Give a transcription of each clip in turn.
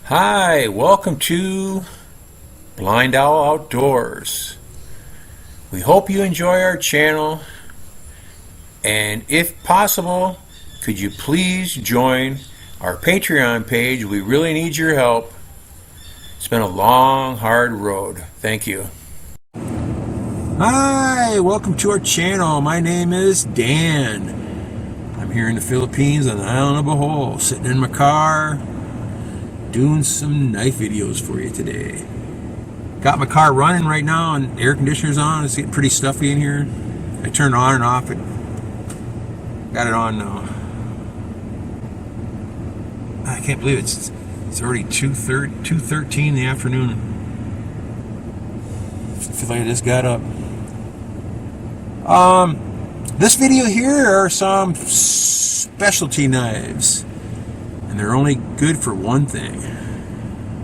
Hi, welcome to Blindowl Outdoors. We hope you enjoy our channel, and if possible, could you please join our Patreon page? We really need your help. It's been a long, hard road. Thank you. Hi, welcome to our channel. My name is Dan. I'm here in the Philippines on the Island of Bohol, sitting in my car, doing some knife videos for you today. Got my car running right now and air conditioner's on. It's getting pretty stuffy in here. I turned it on and off. Got it on now. I can't believe it's already 2:13 in the afternoon. I feel like I just got up. This video here are some specialty knives, and they're only good for one thing,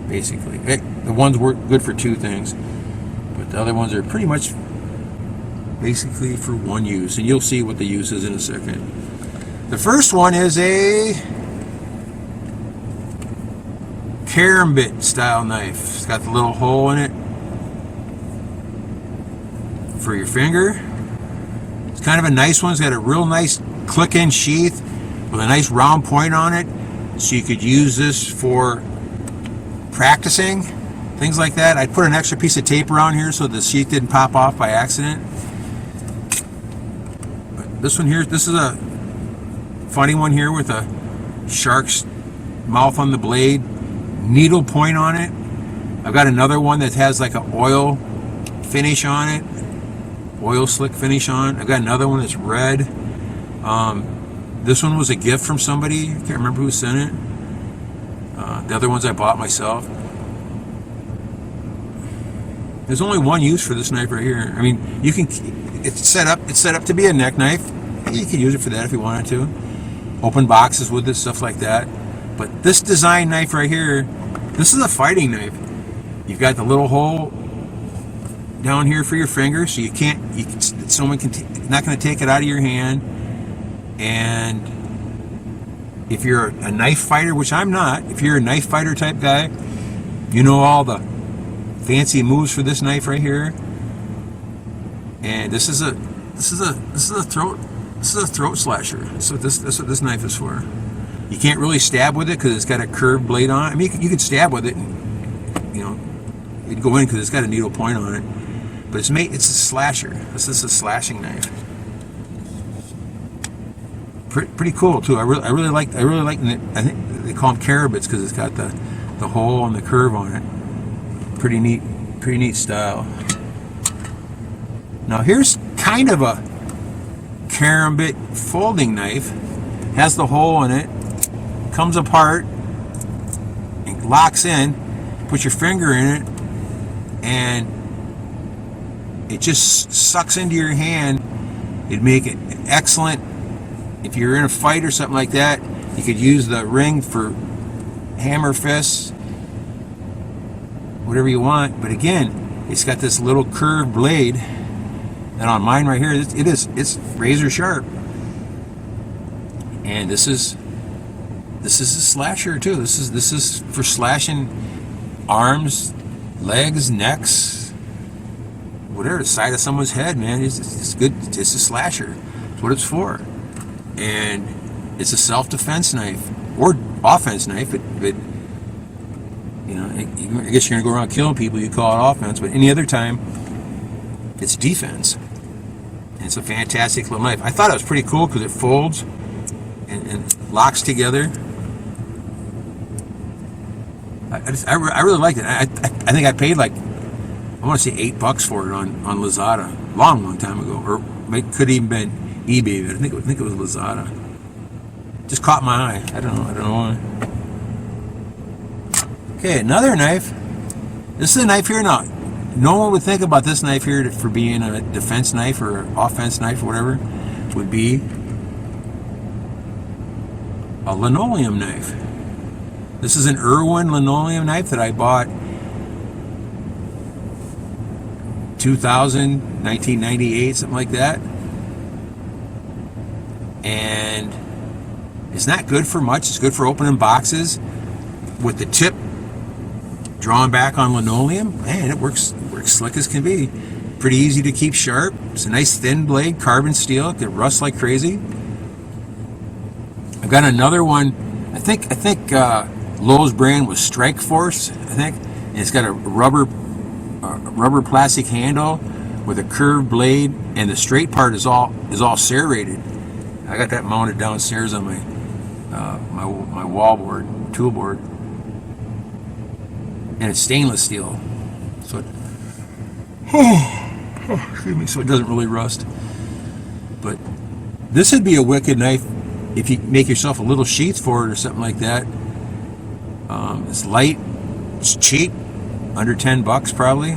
basically. The ones work good for two things, but the other ones are pretty much basically for one use, and you'll see what the use is in a second. The first one is a karambit style knife. It's got the little hole in it for your finger. It's kind of a nice one. It's got a real nice click-in sheath with a nice round point on it, so you could use this for practicing, things like that. I put an extra piece of tape around here so the sheath didn't pop off by accident. But this one here, this is a funny one here with a shark's mouth on the blade, needle point on it. I've got another one that has like an oil finish on it, oil slick finish on. I've got another one that's red. This one was a gift from somebody. I can't remember who sent it. The other ones I bought myself. There's only one use for this knife right here. I mean, you can. It's set up to be a neck knife. You can use it for that if you wanted to. Open boxes with it, stuff like that. But this design knife right here, this is a fighting knife. You've got the little hole down here for your finger, so someone not going to take it out of your hand. And if you're a knife fighter, which I'm not, if you're a knife fighter type guy, you know all the fancy moves for this knife right here. And this is a throat slasher. That's what this knife is for. You can't really stab with it because it's got a curved blade on it. I mean, you can stab with it, and it'd go in because it's got a needle point on it. But it's a slasher. This is a slashing knife. Pretty cool too. I really like it. I think they call them karambits because it's got the hole and the curve on it. Pretty neat style. Now here's kind of a karambit folding knife. Has the hole in it, comes apart, and locks in. Put your finger in it, and it just sucks into your hand. It'd make it an excellent. If you're in a fight or something like that, you could use the ring for hammer fists, whatever you want. But again, it's got this little curved blade, and on mine right here, it's razor sharp. And this is a slasher too. This is for slashing arms, legs, necks, whatever, the side of someone's head, man. It's good. It's a slasher. That's what it's for. And it's a self-defense knife or offense knife. But I guess you're gonna go around killing people, you call it offense. But any other time, it's defense. And it's a fantastic little knife. I thought it was pretty cool because it folds and locks together. I really liked it. I think I paid like, I want to say $8 for it on Lazada, long time ago, or it could even been eBay, but I think it was Lazada. Just caught my eye. I don't know why. Okay, another knife. This is a knife here now. No one would think about this knife here for being a defense knife or offense knife or whatever. It would be a linoleum knife. This is an Irwin linoleum knife that I bought 2000, 1998, something like that. And It's not good for much. It's good for opening boxes. With the tip drawn back on linoleum, man, it works slick as can be. Pretty easy to keep sharp. It's a nice thin blade, carbon steel. It rusts like crazy. I've got another one. I think Lowe's brand was Strike Force. I think, and it's got a rubber plastic handle with a curved blade, and the straight part is all serrated. I got that mounted downstairs on my wall board, tool board, and it's stainless steel, so excuse me, so it doesn't really rust. But this would be a wicked knife if you make yourself a little sheath for it or something like that. It's light, it's cheap, under $10 probably.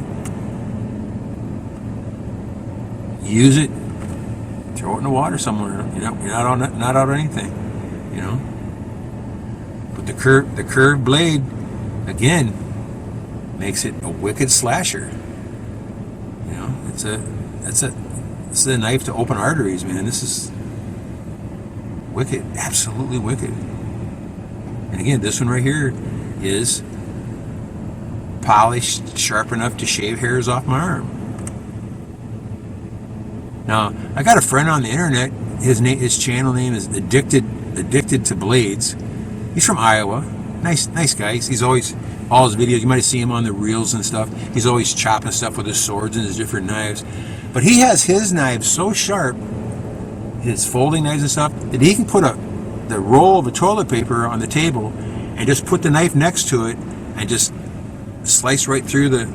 Use it, throw it in the water somewhere. You're not out on anything, you know. But the curved blade again makes it a wicked slasher. You know, it's a knife to open arteries, man. This is wicked, absolutely wicked. And again, this one right here is polished, sharp enough to shave hairs off my arm. Now, I got a friend on the internet. His channel name is Addicted to Blades. He's from Iowa. Nice guy. He's always, all his videos, you might have seen him on the reels and stuff. He's always chopping stuff with his swords and his different knives. But he has his knives so sharp, his folding knives and stuff, that he can put the roll of the toilet paper on the table and just put the knife next to it and just slice right through the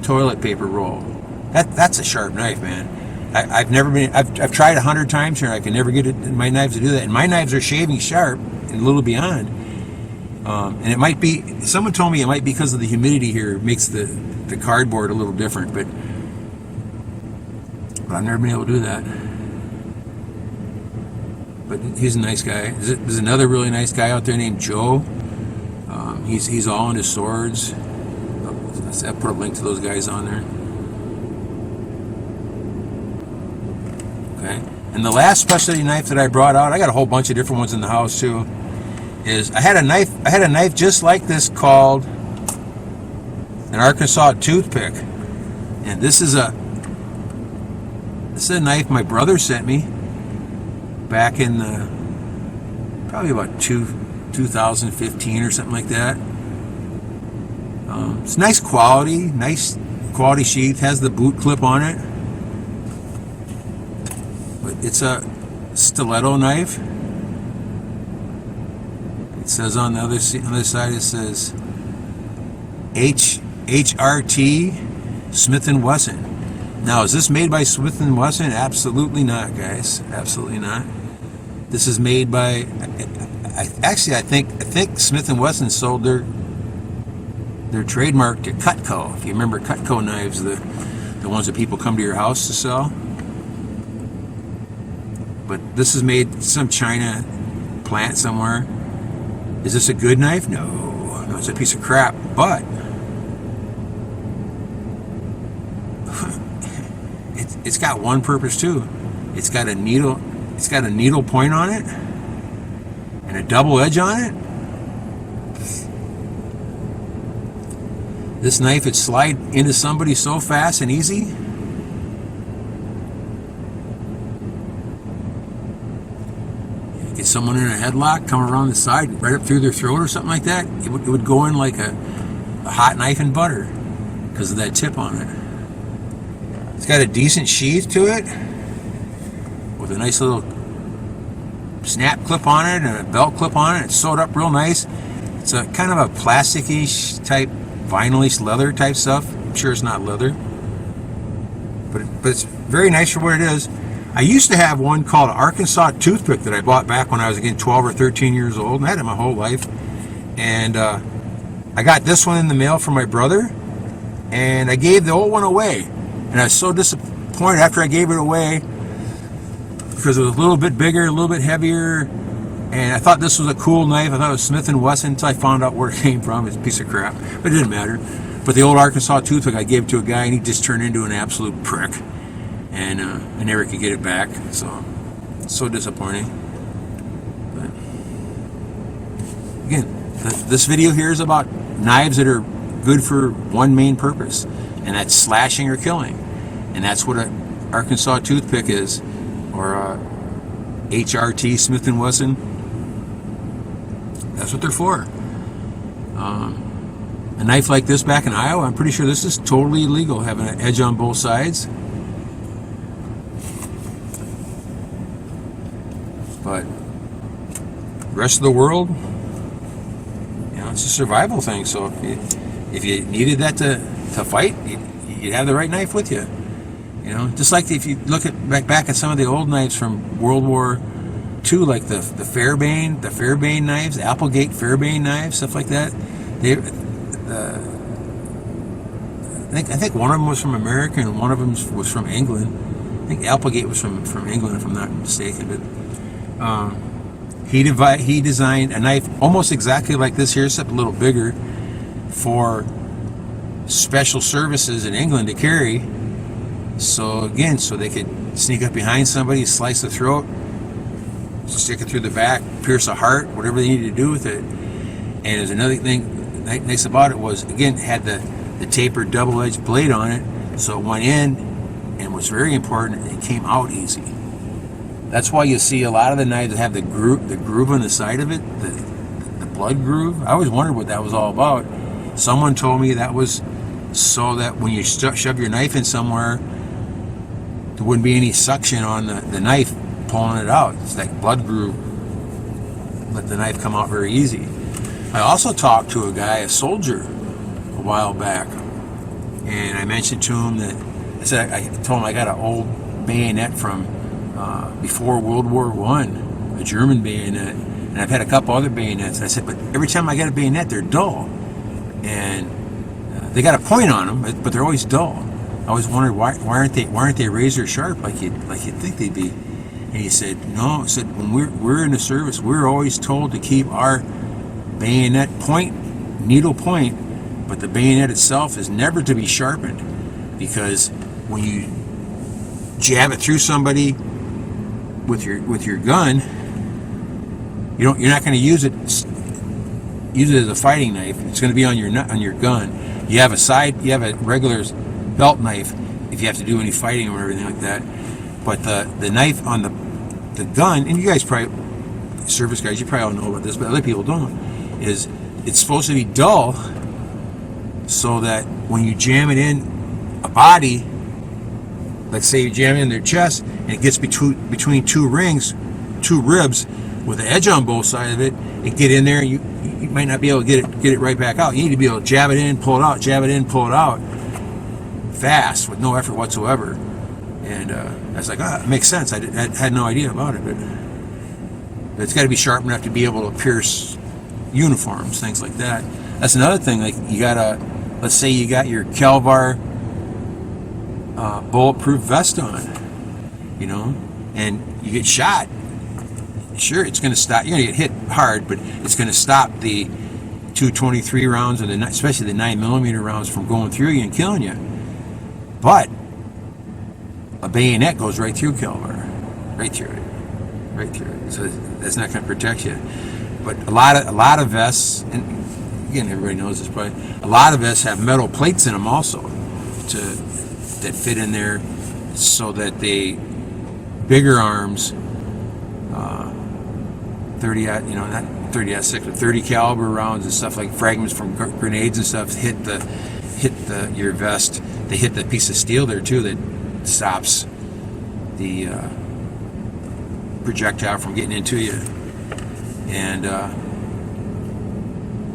toilet paper roll. That's a sharp knife, man. I've tried 100 times here. I can never get my knives to do that. And my knives are shaving sharp and a little beyond. And it might be, someone told me it might be because of the humidity here. It makes the cardboard a little different, but I've never been able to do that. But he's a nice guy. There's another really nice guy out there named Joe. He's all in his swords. I'll put a link to those guys on there. Okay. And the last specialty knife that I brought out, I got a whole bunch of different ones in the house too, is I had a knife just like this called an Arkansas toothpick. And this is a knife my brother sent me back in probably about 2015 or something like that. It's nice quality sheath, has the boot clip on it. But it's a stiletto knife. It says on the other side, it says HRT Smith & Wesson. Now, is this made by Smith & Wesson? Absolutely not, guys. Absolutely not. This is made by, I think Smith & Wesson sold their trademark to Cutco. If you remember Cutco knives, the ones that people come to your house to sell. But this is made some China plant somewhere. Is this a good knife? No, it's a piece of crap. But it's got one purpose too. It's got a needle point on it and a double edge on it. This knife would slide into somebody so fast and easy. Get someone in a headlock, come around the side, right up through their throat or something like that. It would go in like a hot knife in butter because of that tip on it. It's got a decent sheath to it with a nice little snap clip on it and a belt clip on it. It's sewed up real nice. It's a kind of a plasticky type, vinylish leather type stuff. I'm sure it's not leather, but it's very nice for what it is. I used to have one called Arkansas toothpick that I bought back when I was, again, 12 or 13 years old. And I had it my whole life. And I got this one in the mail from my brother, and I gave the old one away. And I was so disappointed after I gave it away because it was a little bit bigger, a little bit heavier, and I thought this was a cool knife. I thought it was Smith & Wesson until I found out where it came from. It's a piece of crap, but it didn't matter. But the old Arkansas toothpick I gave to a guy, and he just turned into an absolute prick. And I never could get it back, so disappointing. again, this video here is about knives that are good for one main purpose, and that's slashing or killing. And that's what an Arkansas toothpick is, or a HRT Smith & Wesson. That's what they're for. A knife like this back in Iowa, I'm pretty sure this is totally illegal, having an edge on both sides. But the rest of the world, you know, it's a survival thing. So if you needed that to fight, you'd have the right knife with you. You know, just like if you look at back at some of the old knives from World War II, like the Fairbairn knives, Applegate Fairbairn knives, stuff like that. I think one of them was from America and one of them was from England. I think Applegate was from England, if I'm not mistaken. But he designed a knife almost exactly like this here, except a little bigger, for special services in England to carry. So again, so they could sneak up behind somebody, slice the throat, stick it through the back, pierce the heart, whatever they needed to do with it. And there's another thing nice about it was, again, it had the tapered double-edged blade on it, so it went in, and what's very important, it came out easy. That's why you see a lot of the knives that have the groove on the side of it, the blood groove. I always wondered what that was all about. Someone told me that was so that when you shove your knife in somewhere, there wouldn't be any suction on the knife pulling it out. It's like blood groove, let the knife come out very easy. I also talked to a guy, a soldier, a while back, and I mentioned to him that I told him I got an old bayonet from before World War I, a German bayonet, and I've had a couple other bayonets. And I said, but every time I get a bayonet, they're dull, and they got a point on them, but they're always dull. I always wondered why aren't they razor sharp like you'd think they'd be. And he said, no. He said, when we're in the service, we're always told to keep our bayonet point, needle point, but the bayonet itself is never to be sharpened, because when you jab it through somebody with your gun, you're not going to use it as a fighting knife. It's going to be on your gun. You have a regular belt knife if you have to do any fighting or everything like that. But the knife on the gun, and you guys probably, service guys, you probably all know about this, but other people don't, is it's supposed to be dull so that when you jam it in a body, let's say you jam it in their chest and it gets between two ribs with the edge on both sides of it, and get in there, and you might not be able to get it right back out. You need to be able to jab it in, pull it out, jab it in, pull it out fast with no effort whatsoever. And I was like, it makes sense. I had no idea about it, but it's got to be sharp enough to be able to pierce uniforms, things like that. That's another thing. Like let's say you got your Calvar bulletproof vest on, you know, and you get shot. Sure, it's going to stop. You're going to get hit hard, but it's going to stop the 223 rounds, and especially the 9mm rounds, from going through you and killing you. But a bayonet goes right through Calvar, right through it. So that's not going to protect you. But a lot of vests, and again, everybody knows this probably, a lot of vests have metal plates in them also that fit in there, so that the bigger arms, 30, not 30-06, but 30 caliber rounds and stuff, like fragments from grenades and stuff, hit your vest. They hit the piece of steel there too that stops the projectile from getting into you, and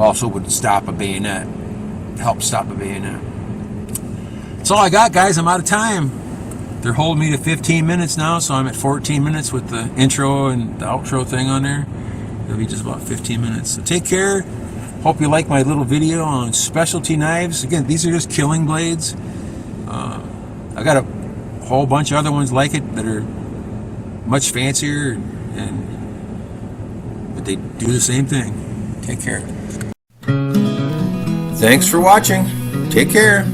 also would stop a bayonet, help stop a bayonet. That's all I got, guys. I'm out of time. They're holding me to 15 minutes now, so I'm at 14 minutes with the intro and the outro thing on there. It'll be just about 15 minutes. So take care. Hope you like my little video on specialty knives. Again, these are just killing blades. I got a whole bunch of other ones like it that are much fancier, but they do the same thing. Take care. Thanks for watching. Take care.